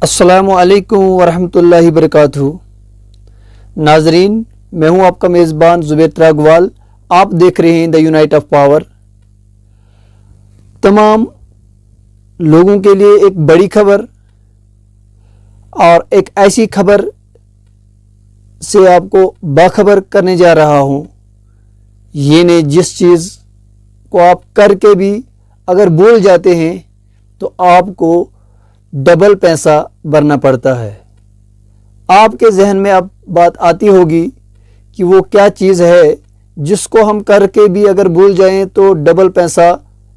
अस्सलामुअलैकुम वरहमतुल्लाहि वबरकातुहू। नाजरीन, मैं हूं आपका मेज़बान ज़ुबैर त्रागवाल। आप देख रहे हैं द यूनाइट ऑफ पावर। तमाम लोगों के लिए एक बड़ी खबर और एक ऐसी खबर से आपको बाखबर करने जा रहा हूं। ये ने जिस चीज़ को आप करके भी अगर भूल जाते हैं तो आपको डबल पैसा भरना पड़ता है। आपके जहन में अब बात आती होगी कि वो क्या चीज़ है जिसको हम करके भी अगर भूल जाएं तो डबल पैसा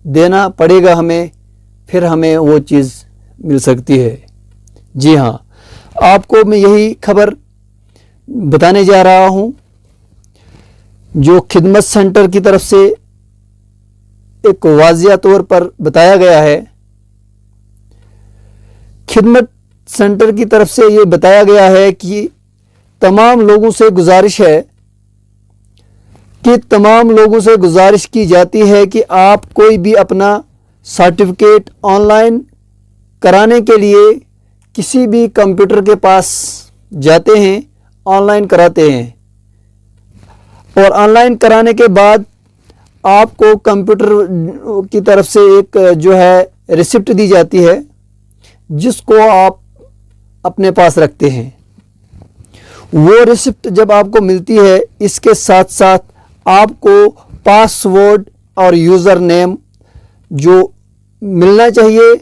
देना पड़ेगा हमें, फिर हमें वो चीज़ मिल सकती है। जी हाँ, आपको मैं यही खबर बताने जा रहा हूँ जो खिदमत सेंटर की तरफ से एक वाज़िया तौर पर बताया गया है। खिदमत सेंटर की तरफ से ये बताया गया है कि तमाम लोगों से गुजारिश है की जाती है कि आप कोई भी अपना सर्टिफिकेट ऑनलाइन कराने के लिए किसी भी कंप्यूटर के पास जाते हैं, ऑनलाइन कराते हैं और ऑनलाइन कराने के बाद आपको कंप्यूटर की तरफ से एक जो है रिसिप्ट दी जाती है जिसको आप अपने पास रखते हैं। वो रिसिप्ट जब आपको मिलती है, इसके साथ साथ आपको पासवर्ड और यूज़र नेम जो मिलना चाहिए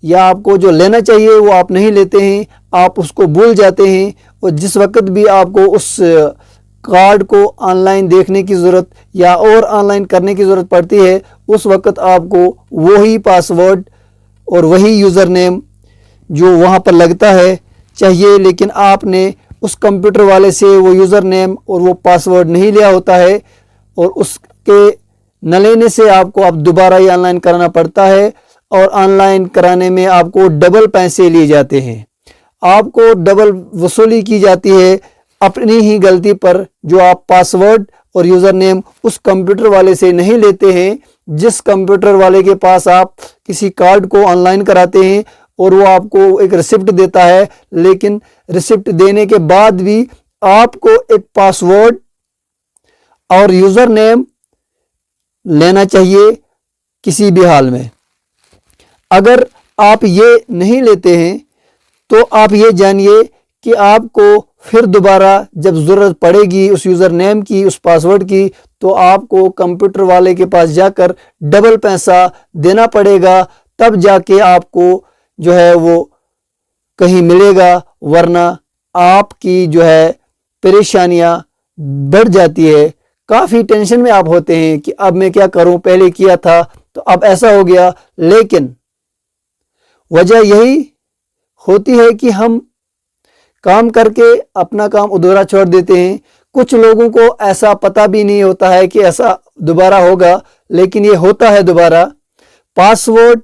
या आपको जो लेना चाहिए वो आप नहीं लेते हैं, आप उसको भूल जाते हैं। और जिस वक्त भी आपको उस कार्ड को ऑनलाइन देखने की ज़रूरत या और ऑनलाइन करने की ज़रूरत पड़ती है, उस वक्त आपको वही पासवर्ड और वही यूज़र नेम जो वहाँ पर लगता है चाहिए, लेकिन आपने उस कंप्यूटर वाले से वो यूज़र नेम और वो पासवर्ड नहीं लिया होता है और उसके न लेने से आपको अब दोबारा ही ऑनलाइन कराना पड़ता है और ऑनलाइन कराने में आपको डबल पैसे लिए जाते हैं। आपको डबल वसूली की जाती है अपनी ही गलती पर, जो आप पासवर्ड और यूज़र नेम उस कंप्यूटर वाले से नहीं लेते हैं जिस कंप्यूटर वाले के पास आप किसी कार्ड को ऑनलाइन कराते हैं और वो आपको एक रिसिप्ट देता है। लेकिन रिसिप्ट देने के बाद भी आपको एक पासवर्ड और यूज़र नेम लेना चाहिए किसी भी हाल में। अगर आप ये नहीं लेते हैं तो आप ये जानिए कि आपको फिर दोबारा जब ज़रूरत पड़ेगी उस यूज़र नेम की, उस पासवर्ड की, तो आपको कंप्यूटर वाले के पास जाकर डबल पैसा देना पड़ेगा, तब जाके आपको जो है वो कहीं मिलेगा, वरना आपकी जो है परेशानियां बढ़ जाती है। काफ़ी टेंशन में आप होते हैं कि अब मैं क्या करूं, पहले किया था तो अब ऐसा हो गया। लेकिन वजह यही होती है कि हम काम करके अपना काम अधूरा छोड़ देते हैं। कुछ लोगों को ऐसा पता भी नहीं होता है कि ऐसा दोबारा होगा, लेकिन ये होता है दोबारा। पासवर्ड,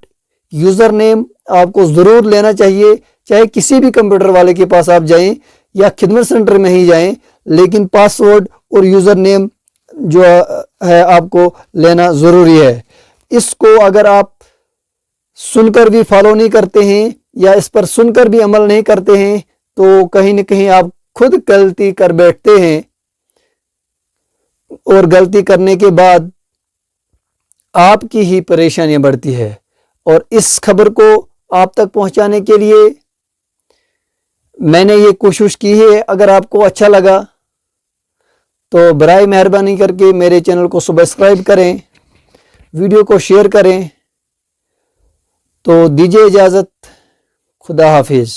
यूज़र नेम आपको ज़रूर लेना चाहिए, चाहे किसी भी कंप्यूटर वाले के पास आप जाएं या खिदमत सेंटर में ही जाएं, लेकिन पासवर्ड और यूज़र नेम जो है आपको लेना ज़रूरी है। इसको अगर आप सुनकर भी फॉलो नहीं करते हैं या इस पर सुनकर भी अमल नहीं करते हैं तो कहीं न कहीं आप खुद गलती कर बैठते हैं और गलती करने के बाद आपकी ही परेशानियां बढ़ती है। और इस खबर को आप तक पहुंचाने के लिए मैंने ये कोशिश की है। अगर आपको अच्छा लगा तो बराए मेहरबानी करके मेरे चैनल को सब्सक्राइब करें, वीडियो को शेयर करें। तो दीजिए इजाज़त, खुदा हाफिज़।